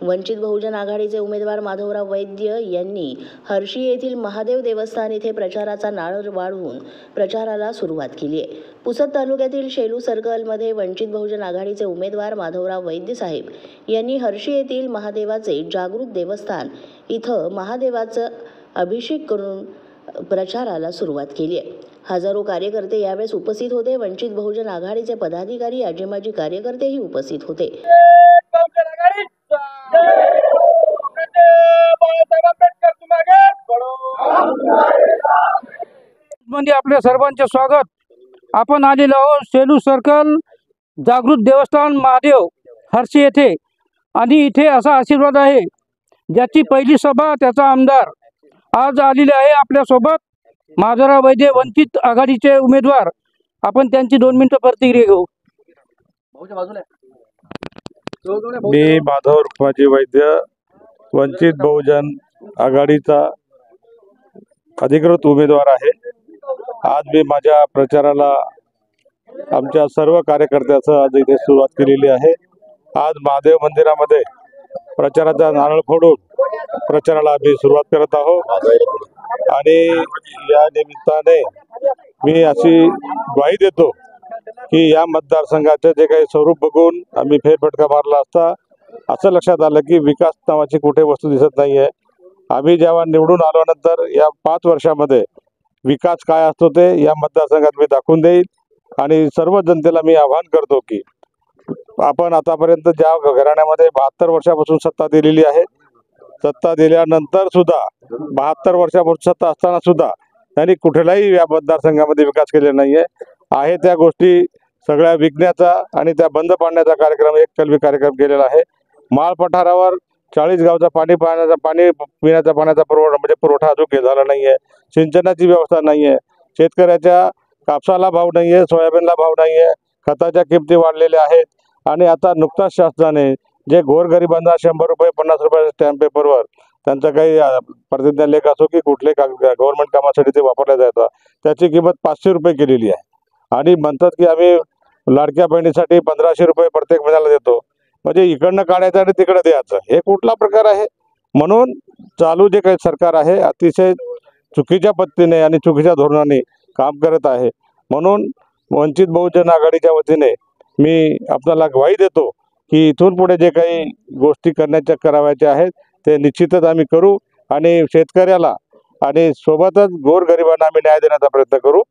वंचित बहुजन आघाडीचे उमेदवार माधवराव वैद्य यांनी हर्शी येथील महादेव देवस्थान येथे प्रचाराचा नारळ वाढवून प्रचाराला सुरुवात केली आहे। पुसद तालुक्यातील शेलू सर्कलमध्ये वंचित बहुजन आघाडीचे उमेदवार माधवराव वैद्य साहेब यांनी हर्शी येथील महादेवाचे जागृत देवस्थान इथं महादेवाचा अभिषेक करून प्रचाराला सुरुवात केली आहे। हजारो कार्यकर्ते यावेळेस उपस्थित होते। वंचित बहुजन आघाडीचे पदाधिकारी, आजी माजी कार्यकर्तेही उपस्थित होते। म्हणजे आपल्या सर्वांचे स्वागत। आपण आलेलो आहोत शेलू सर्कल जागृत देवस्थान महादेव हर्शी येथे, आणि इथे असा आशीर्वाद आहे ज्याची पहिली सभा त्याचा आमदार आज आलेले आहे आपल्या सोबत माधवराव वैद्य वंचित आघाडीचे उमेदवार। आपण त्यांची 2 मिनिटं प्रतिक्रिया घेऊ। मी माधव रुक्माजी वैद्य वंचित बहुजन आघाडीचा अधिकृत उमेदवार आहे। आज मी माझ्या प्रचाराला आमच्या सर्व कार्यकर्त्याचं आज इथे सुरुवात केलेली आहे। आज महादेव मंदिरामध्ये प्रचाराचा नारळ फोडून प्रचाराला आम्ही सुरुवात करत आहोत, आणि या निमित्ताने मी अशी ग्वाही देतो की या मतदारसंघाचे जे काही स्वरूप बघून आम्ही फेरफटका मारला असता असं लक्षात आलं की विकास नावाची कुठे वस्तू दिसत नाही आहे। आम्ही जेव्हा निवडून आल्यानंतर या 5 वर्षामध्ये विकास काय असतो ते या मतदारसंघात मी दाखवून देईल, आणि सर्व जनतेला मी आवाहन करतो की आपण आतापर्यंत ज्या घराण्यामध्ये 72 वर्षापासून सत्ता दिलेली आहे, सत्ता दिल्यानंतर सुद्धा 72 वर्षापासून सत्ता असताना सुद्धा त्यांनी कुठलाही या मतदारसंघामध्ये विकास केलेला नाही आहे। त्या गोष्टी सगळ्या विकण्याचा आणि त्या बंद पाडण्याचा कार्यक्रम, एक कलमी कार्यक्रम केलेला आहे। माळ पठारावर 40 गावचा पाणी पिण्याचा पाण्याचा पुरवठा अजून झाला नाही आहे। सिंचनाची व्यवस्था नाही आहे। शेतकऱ्याच्या कापसाला भाव नाही आहे, सोयाबीनला भाव नाही आहे, खताच्या किमती वाढलेल्या आहेत, आणि आता नुकताच शासनाने जे गोरगरिबांना 100 रुपये 50 रुपये स्टॅम्प पेपरवर त्यांचा काही प्रतिज्ञा लेख असो की कुठले गव्हर्नमेंट कामासाठी ते वापरल्या जातं, त्याची किंमत 500 रुपये केलेली आहे। आणि म्हणतात की आम्ही लाडक्या बहिणीसाठी 1500 रुपये प्रत्येक महिन्याला देतो, म्हणजे इकडनं काढायचं आणि तिकडे द्यायचं, हे कुठला प्रकार आहे? म्हणून चालू जे काही सरकार आहे अतिशय चुकीच्या पद्धतीने आणि चुकीच्या धोरणाने काम करत आहे। म्हणून वंचित बहुजन आघाडीच्या वतीने मी आपल्याला ग्वाही देतो की इथून पुढे जे काही गोष्टी करावयाच्या आहेत ते निश्चितच आम्ही करू, आणि शेतकऱ्याला आणि सोबतच गोरगरिबांना आम्ही न्याय देण्याचा प्रयत्न करू।